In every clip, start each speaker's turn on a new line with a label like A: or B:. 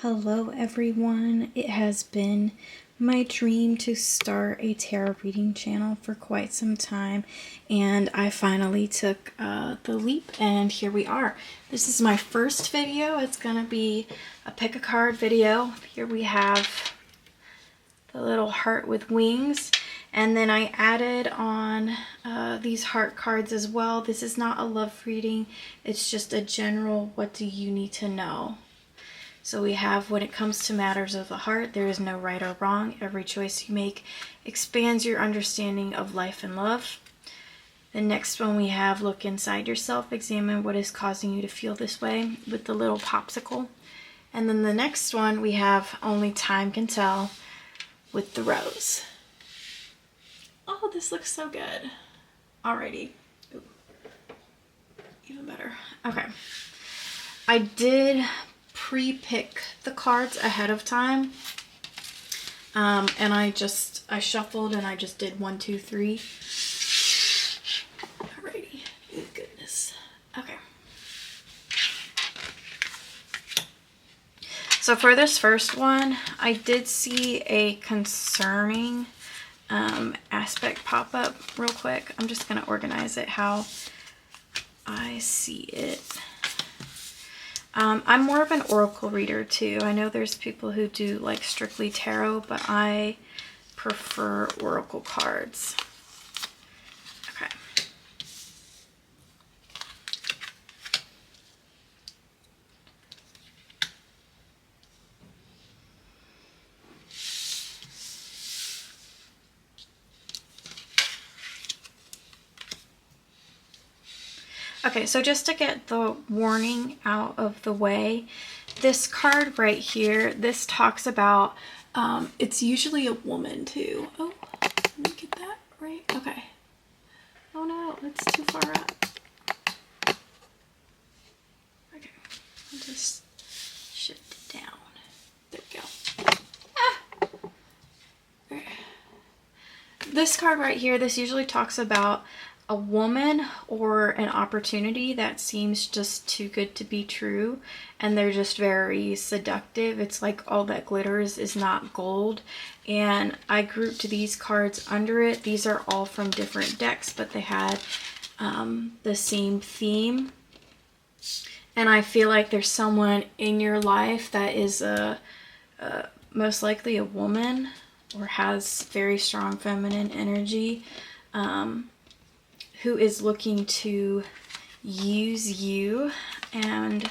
A: Hello everyone. It has been my dream to start a tarot reading channel for quite some time, and I finally took the leap, and here we are. This is my first video. It's gonna be a pick a card video. Here we have the little heart with wings, and then I added on these heart cards as well. This is not a love reading, it's just a general what do you need to know. So we have, when it comes to matters of the heart, there is no right or wrong. Every choice you make expands your understanding of life and love. The next one we have, look inside yourself, examine what is causing you to feel this way, with the little popsicle. And then the next one we have, only time can tell, with the rose. Oh, this looks so good. Alrighty. Ooh. Even better. Okay. I did pre-pick the cards ahead of time, and I shuffled and I just did 1, 2, 3. Alrighty. Oh goodness. Okay. So for this first one, I did see a concerning aspect pop up real quick. I'm just gonna organize it how I see it. I'm more of an oracle reader too. I know there's people who do like strictly tarot, but I prefer oracle cards. Okay. Okay, so just to get the warning out of the way, this card right here, this talks about, it's usually a woman too. Oh, let me get that right. Okay. Oh no, it's too far up. Okay, I'll just shift it down. There we go. Ah! Okay. This card right here, this usually talks about a woman or an opportunity that seems just too good to be true, and they're just very seductive. It's like all that glitters is not gold, and I grouped these cards under it. These are all from different decks, but they had the same theme, and I feel like there's someone in your life that is most likely a woman or has very strong feminine energy, who is looking to use you, and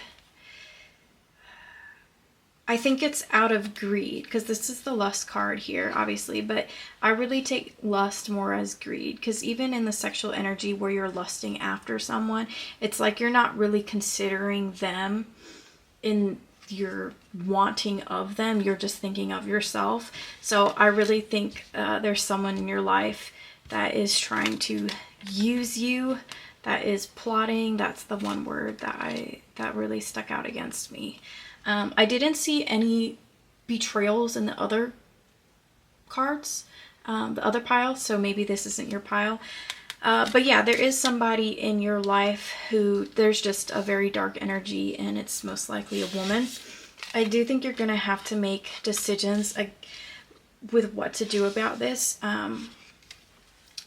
A: I think it's out of greed, because this is the lust card here, obviously, but I really take lust more as greed, because even in the sexual energy where you're lusting after someone, it's like you're not really considering them in your wanting of them, you're just thinking of yourself. So I really think there's someone in your life that is trying to use you, that is plotting. That's the one word that really stuck out against me. I didn't see any betrayals in the other cards, the other pile, so maybe this isn't your pile. But yeah, there is somebody in your life who there's just a very dark energy, and it's most likely a woman. I do think you're gonna have to make decisions with what to do about this.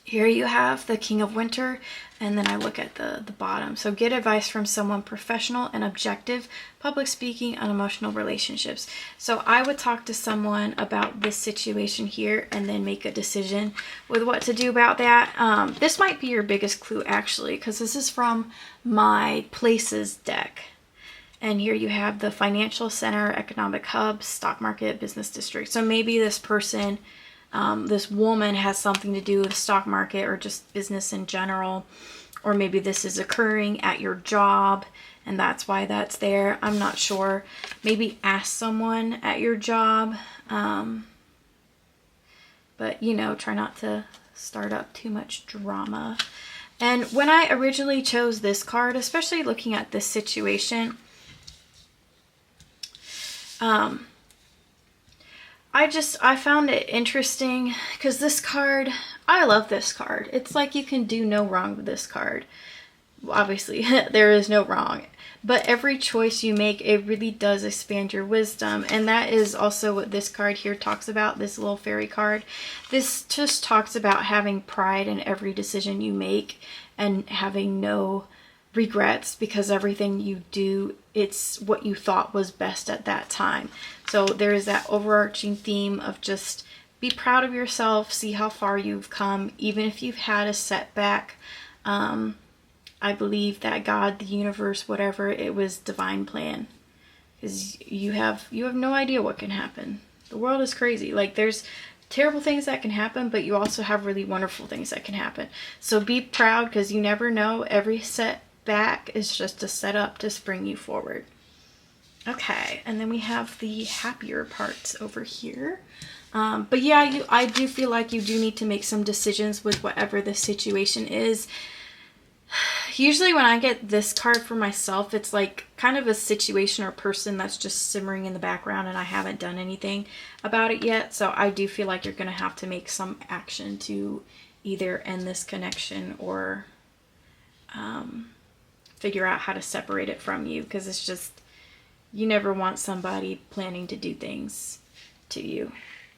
A: Here you have the King of Winter, and then I look at the bottom. So get advice from someone professional and objective, public speaking, unemotional relationships. So I would talk to someone about this situation here and then make a decision with what to do about that. This might be your biggest clue actually, because this is from my Places deck. And here you have the financial center, economic hub, stock market, business district. So maybe this person, this woman, has something to do with the stock market or just business in general, or maybe this is occurring at your job and that's why that's there. I'm not sure. Maybe ask someone at your job, but you know, try not to start up too much drama. And when I originally chose this card, especially looking at this situation, I found it interesting because this card, I love this card. It's like you can do no wrong with this card. obviously there is no wrong, but every choice you make, it really does expand your wisdom. And that is also what this card here talks about, this little fairy card. This just talks about having pride in every decision you make and having no regrets, because everything you do, it's what you thought was best at that time. So there is that overarching theme of just be proud of yourself, see how far you've come, even if you've had a setback. I believe that God, the universe, whatever, it was divine plan, because you have no idea what can happen. The world is crazy. Like, there's terrible things that can happen, but you also have really wonderful things that can happen. So be proud, because you never know. Every setback is just a setup to spring you forward. Okay, and then we have the happier parts over here. But yeah, I do feel like you do need to make some decisions with whatever the situation is. Usually when I get this card for myself, it's like kind of a situation or person that's just simmering in the background and I haven't done anything about it yet. So I do feel like you're going to have to make some action to either end this connection or figure out how to separate it from you, because it's just, you never want somebody planning to do things to you.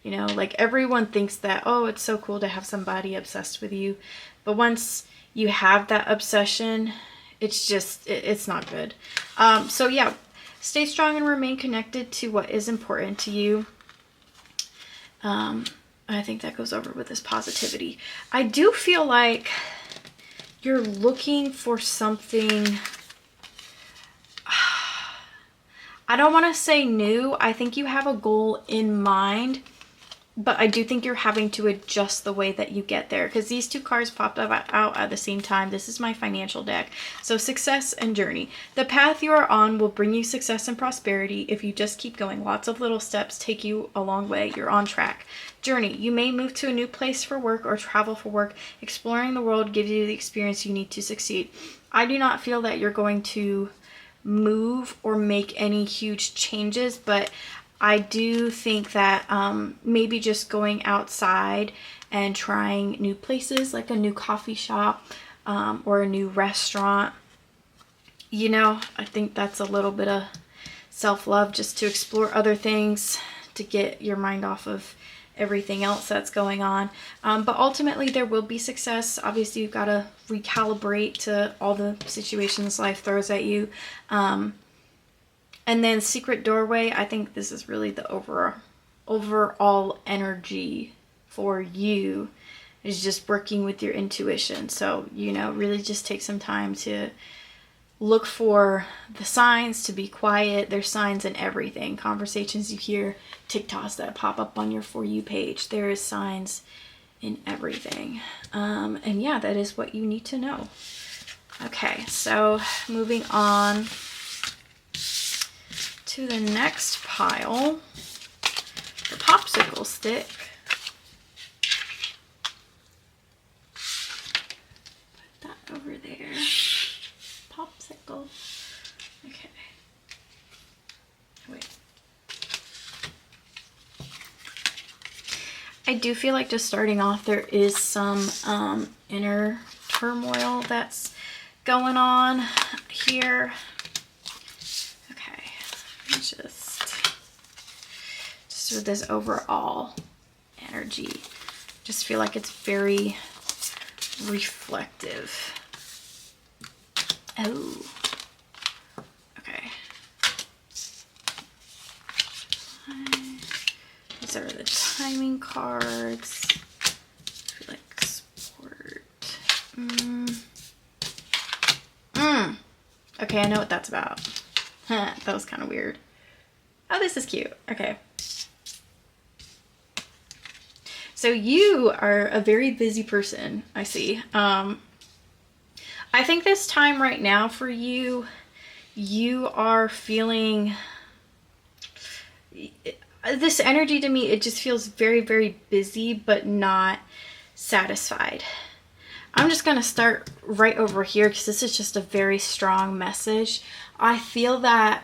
A: You know, like everyone thinks that, oh, it's so cool to have somebody obsessed with you. But once you have that obsession, it's just, it's not good. So yeah, stay strong and remain connected to what is important to you. I think that goes over with this positivity. I do feel like you're looking for something, I don't want to say new. I think you have a goal in mind, but I do think you're having to adjust the way that you get there, because these two cards popped up out at the same time. This is my financial deck. So success and journey. The path you are on will bring you success and prosperity if you just keep going. Lots of little steps take you a long way. You're on track. Journey. You may move to a new place for work or travel for work. Exploring the world gives you the experience you need to succeed. I do not feel that you're going to move or make any huge changes, but I do think that maybe just going outside and trying new places, like a new coffee shop or a new restaurant, you know, I think that's a little bit of self-love, just to explore other things, to get your mind off of everything else that's going on. But ultimately there will be success. Obviously you've got to recalibrate to all the situations life throws at you. And then secret doorway, I think this is really the overall energy for you, is just working with your intuition. So, you know, really just take some time to look for the signs, to be quiet. There's signs in everything. Conversations you hear, TikToks that pop up on your For You page. There is signs in everything. And yeah, that is what you need to know. Okay, so moving on to the next pile, the popsicle stick. Put that over there. Popsicle. Okay. Wait. I do feel like, just starting off, there is some inner turmoil that's going on here. Just with this overall energy, just feel like it's very reflective. Oh, okay. These are the timing cards. I feel like sport. Okay, I know what that's about. That was kind of weird. Oh, this is cute. Okay. So you are a very busy person, I see. I think this time right now for you, you are feeling this energy. To me, it just feels very, very busy, but not satisfied. I'm just going to start right over here, because this is just a very strong message. I feel that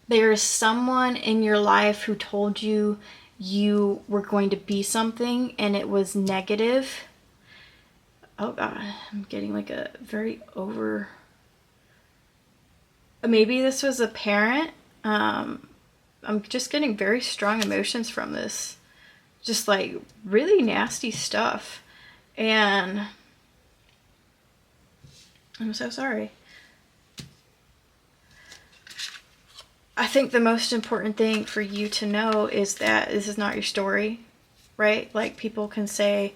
A: there is someone in your life who told you you were going to be something and it was negative. Oh God, I'm getting like a very maybe this was a parent. I'm just getting very strong emotions from this. Just like really nasty stuff. And I'm so sorry. I think the most important thing for you to know is that this is not your story, right? Like, people can say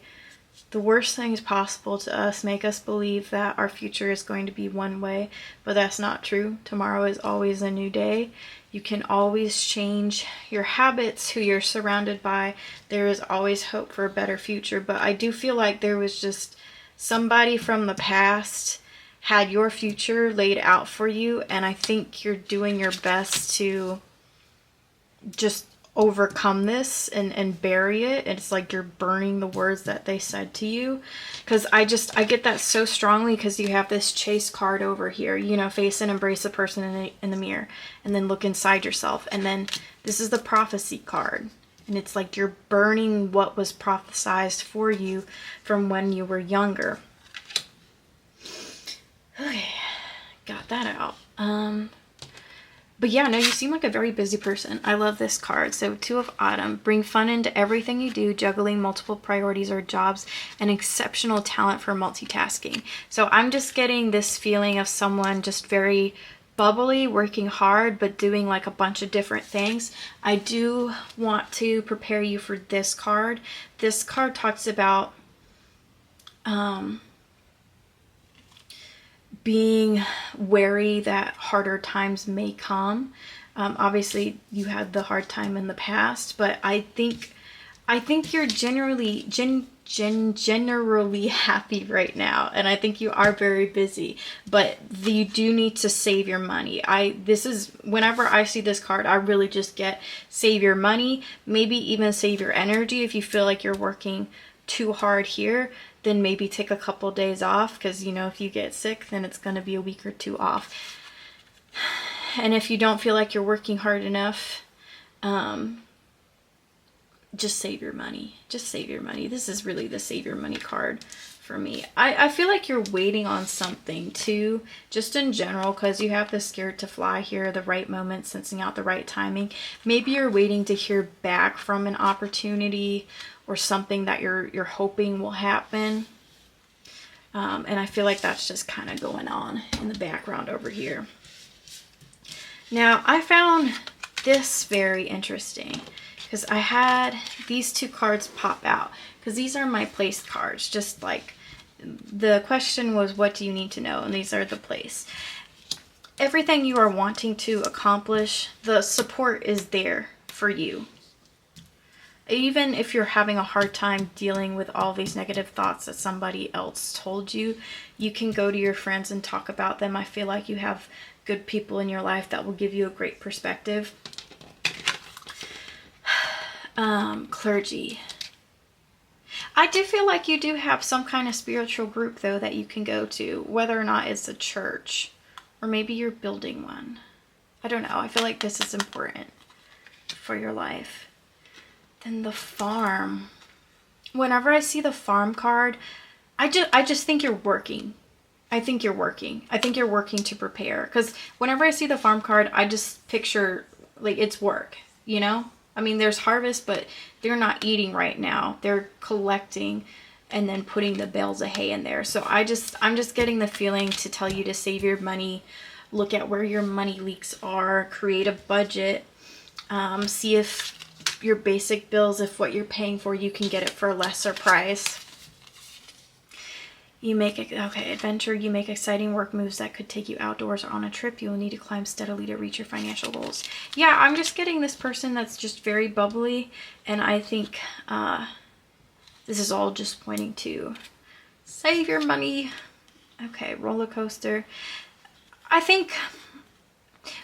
A: the worst things possible to us, make us believe that our future is going to be one way, but that's not true. Tomorrow is always a new day. You can always change your habits, who you're surrounded by. There is always hope for a better future. But I do feel like there was just somebody from the past had your future laid out for you, and I think you're doing your best to just overcome this and bury it. It's like you're burning the words that they said to you, because I get that so strongly, because you have this chase card over here, you know, face and embrace a person in the mirror, and then look inside yourself, and then this is the prophecy card, and it's like you're burning what was prophesized for you from when you were younger. Okay, got that out. But yeah, no, you seem like a very busy person. I love this card. So 2 of Autumn. Bring fun into everything you do, juggling multiple priorities or jobs, and exceptional talent for multitasking. So I'm just getting this feeling of someone just very bubbly, working hard, but doing like a bunch of different things. I do want to prepare you for this card. This card talks about being wary that harder times may come. Obviously, you had the hard time in the past, but I think you're generally happy right now, and I think you are very busy. But you do need to save your money. Whenever I see this card, I really just get save your money, maybe even save your energy. If you feel like you're working too hard here, then maybe take a couple days off, because you know, if you get sick, then it's going to be a week or 2 off. And if you don't feel like you're working hard enough, just save your money. Just save your money. This is really the save your money card for me. I feel like you're waiting on something too, just in general, because you have the scared to fly here, the right moment, sensing out the right timing. Maybe you're waiting to hear back from an opportunity or something that you're hoping will happen. And I feel like that's just kind of going on in the background over here. Now, I found this very interesting, because I had these 2 cards pop out, because these are my place cards. Just like the question was, what do you need to know? And these are the place. Everything you are wanting to accomplish, the support is there for you. Even if you're having a hard time dealing with all these negative thoughts that somebody else told you, you can go to your friends and talk about them. I feel like you have good people in your life that will give you a great perspective. Clergy. I do feel like you do have some kind of spiritual group, though, that you can go to, whether or not it's a church, or maybe you're building one. I don't know. I feel like this is important for your life. Then the farm. Whenever I see the farm card, I just think you're working. I think you're working. I think you're working to prepare. Because whenever I see the farm card, I just picture, like, it's work, you know? I mean, there's harvest, but they're not eating right now. They're collecting and then putting the bales of hay in there. So I'm just getting the feeling to tell you to save your money, look at where your money leaks are, create a budget, see if your basic bills, if what you're paying for, you can get it for a lesser price. Adventure. You make exciting work moves that could take you outdoors or on a trip. You will need to climb steadily to reach your financial goals. Yeah, I'm just getting this person that's just very bubbly, and I think this is all just pointing to save your money. Okay, roller coaster. I think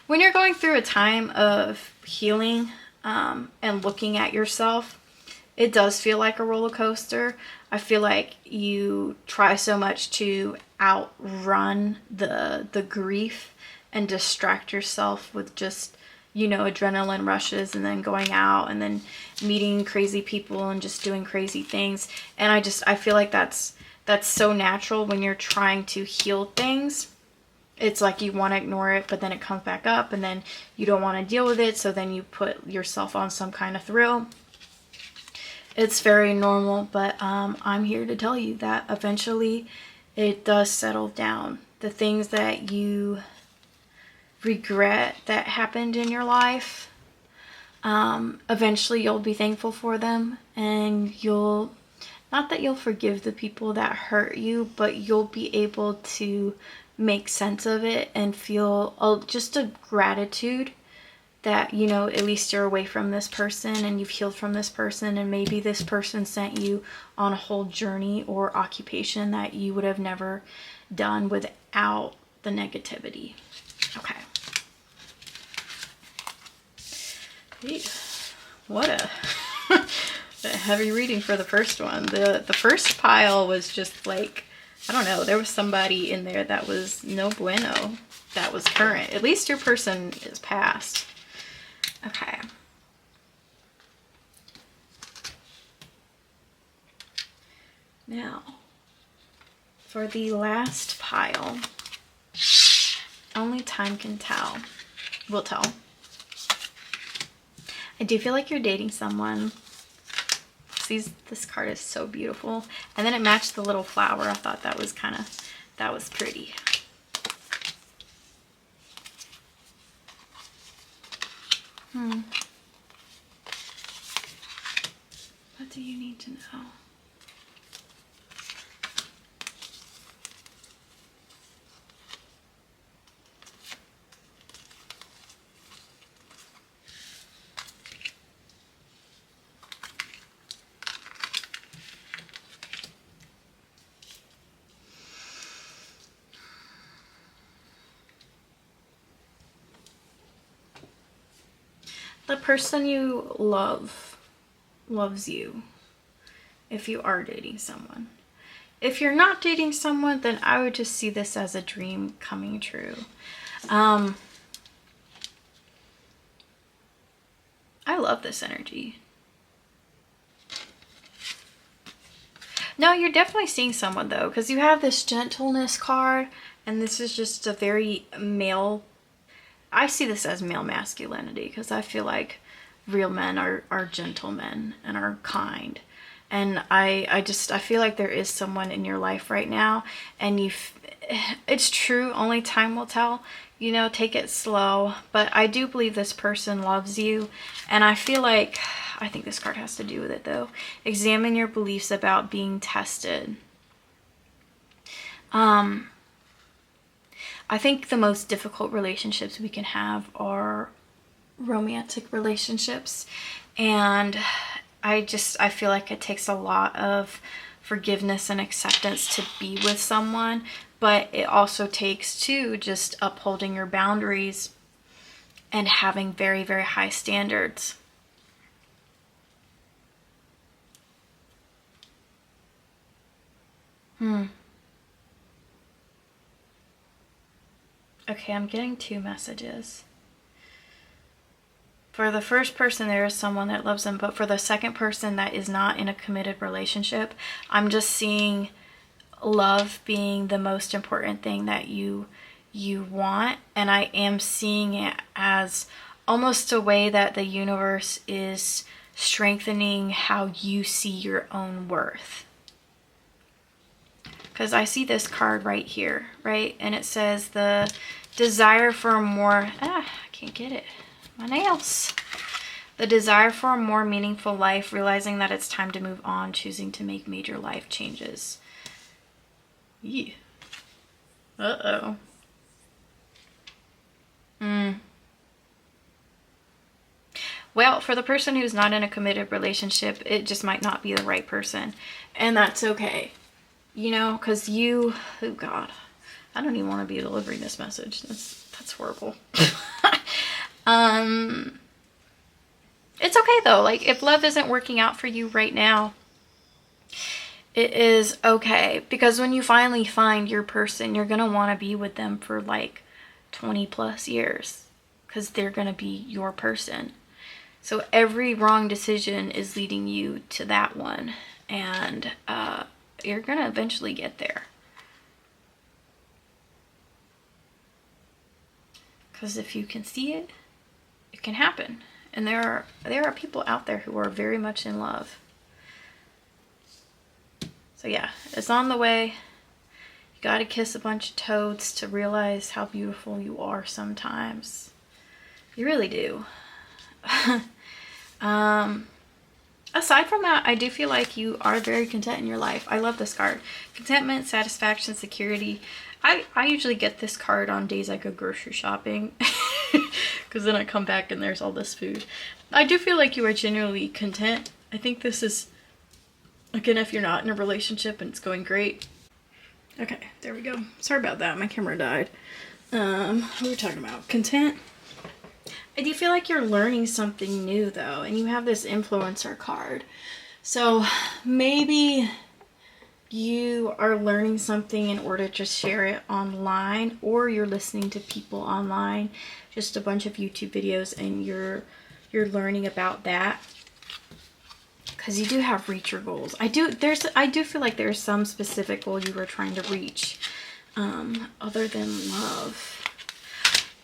A: when you're going through a time of healing and looking at yourself, it does feel like a roller coaster. I feel like you try so much to outrun the grief and distract yourself with just, you know, adrenaline rushes, and then going out and then meeting crazy people and just doing crazy things. And I feel like that's that's so natural when you're trying to heal things. It's like you want to ignore it, but then it comes back up, and then you don't want to deal with it, so then you put yourself on some kind of thrill. It's very normal, but I'm here to tell you that eventually it does settle down. The things that you regret that happened in your life, eventually you'll be thankful for them, and not that you'll forgive the people that hurt you, but you'll be able to make sense of it and feel just a gratitude that, you know, at least you're away from this person and you've healed from this person, and maybe this person sent you on a whole journey or occupation that you would have never done without the negativity. Okay. What a heavy reading for the first one. The first pile was just like, I don't know, there was somebody in there that was no bueno, that was current. At least your person is past. Okay. Now, for the last pile, only time can tell. Will tell. I do feel like you're dating someone. This card is so beautiful. And then it matched the little flower. I thought that was pretty. What do you need to know? The person you love loves you if you are dating someone. If you're not dating someone, then I would just see this as a dream coming true. I love this energy. No, you're definitely seeing someone though, because you have this gentleness card, and this is just a very male. I see this as male masculinity, because I feel like real men are gentlemen and are kind. And I feel like there is someone in your life right now, and it's true, only time will tell. You know, take it slow. But I do believe this person loves you, and I think this card has to do with it though. Examine your beliefs about being tested. I think the most difficult relationships we can have are romantic relationships, and I feel like it takes a lot of forgiveness and acceptance to be with someone, but it also takes too just upholding your boundaries and having very, very high standards. Okay, I'm getting two messages. For the first person, there is someone that loves them, but for the second person that is not in a committed relationship, I'm just seeing love being the most important thing that you want, and I am seeing it as almost a way that the universe is strengthening how you see your own worth. Because I see this card right here, right? And it says the desire for a more, I can't get it, my nails. The desire for a more meaningful life, realizing that it's time to move on, choosing to make major life changes. Yeah. Uh-oh. Well, for the person who's not in a committed relationship, it just might not be the right person. And that's okay. You know, because oh God, I don't even want to be delivering this message. That's horrible. It's okay though. Like, if love isn't working out for you right now, it is okay. Because when you finally find your person, you're going to want to be with them for like 20 plus years. Because they're going to be your person. So every wrong decision is leading you to that one. And you're gonna eventually get there. Because if you can see it, it can happen. And there are people out there who are very much in love. So yeah, it's on the way. You gotta kiss a bunch of toads to realize how beautiful you are sometimes. You really do. Aside from that, I do feel like you are very content in your life. I love this card. Contentment, satisfaction, security. I usually get this card on days I go grocery shopping. Because then I come back and there's all this food. I do feel like you are genuinely content. I think this is, again, if you're not in a relationship and it's going great. Okay, there we go. Sorry about that. My camera died. What were we talking about? Content. I do feel like you're learning something new though, and you have this influencer card. So maybe you are learning something in order to share it online, or you're listening to people online, just a bunch of YouTube videos, and you're learning about that. Because you do have reach your goals. I do feel like there's some specific goal you were trying to reach, other than love.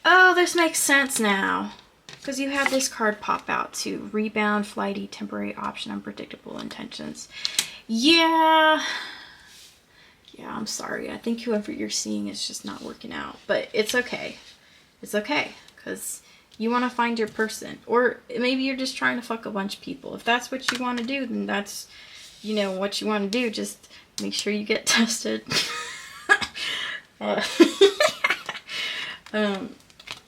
A: Oh, this makes sense now. Because you have this card pop out too. Rebound, flighty, temporary option, unpredictable intentions. Yeah. Yeah, I'm sorry. I think whoever you're seeing is just not working out. But it's okay. It's okay. Because you want to find your person. Or maybe you're just trying to fuck a bunch of people. If that's what you want to do, then that's, you know, what you want to do. Just make sure you get tested.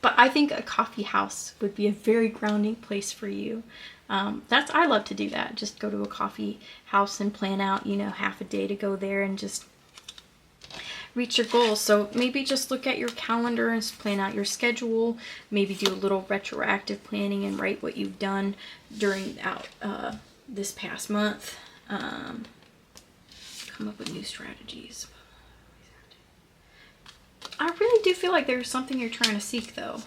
A: But I think a coffee house would be a very grounding place for you. I love to do that. Just go to a coffee house and plan out, you know, half a day to go there and just reach your goals. So maybe just look at your calendar and plan out your schedule. Maybe do a little retroactive planning and write what you've done during this past month. Come up with new strategies. I really do feel like there's something you're trying to seek though.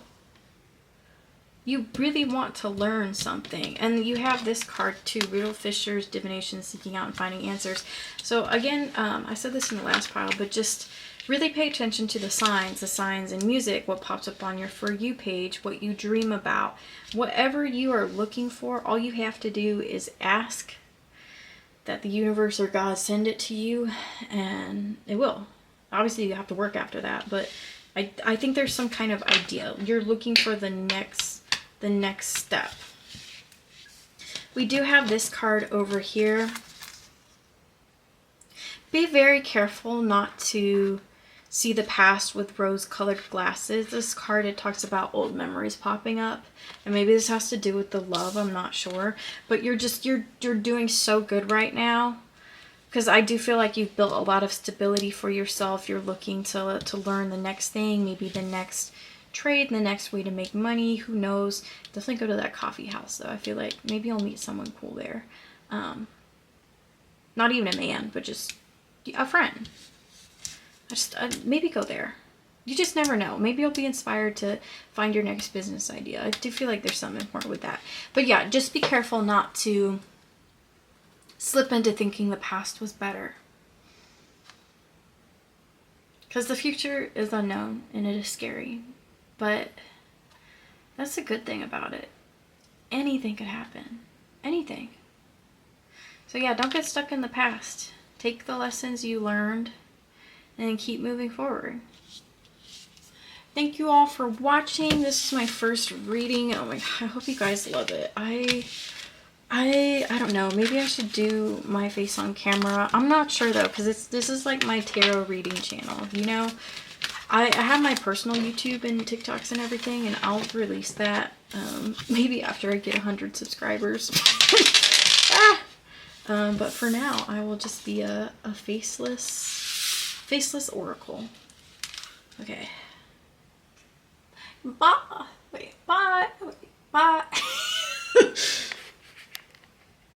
A: You really want to learn something. And you have this card too, riddle fishers, divination, seeking out and finding answers. So again, I said this in the last pile, but just really pay attention to the signs in music, what pops up on your For You page, what you dream about. Whatever you are looking for, all you have to do is ask that the universe or God send it to you, and it will. Obviously, you have to work after that, but I think there's some kind of idea. You're looking for the next step. We do have this card over here. Be very careful not to see the past with rose-colored glasses. This card, it talks about old memories popping up, and maybe this has to do with the love. I'm not sure, but you're doing so good right now. Because I do feel like you've built a lot of stability for yourself. You're looking to learn the next thing, maybe the next trade, the next way to make money. Who knows? Definitely go to that coffee house, though. I feel like maybe you'll meet someone cool there. Not even a man, but just a friend. Maybe go there. You just never know. Maybe you'll be inspired to find your next business idea. I do feel like there's something important with that. But yeah, just be careful not to slip into thinking the past was better. Because the future is unknown and it is scary. But that's a good thing about it. Anything could happen. Anything. So yeah, don't get stuck in the past. Take the lessons you learned and keep moving forward. Thank you all for watching. This is my first reading. Oh my god, I hope you guys love it. I don't know, maybe I should do my face on camera. I'm not sure though, because this is like my tarot reading channel, you know. I have my personal YouTube and TikToks and everything, and I'll release that maybe after I get 100 subscribers. But for now, I will just be a faceless oracle. Okay. Bye. Wait. Bye. Wait. Bye.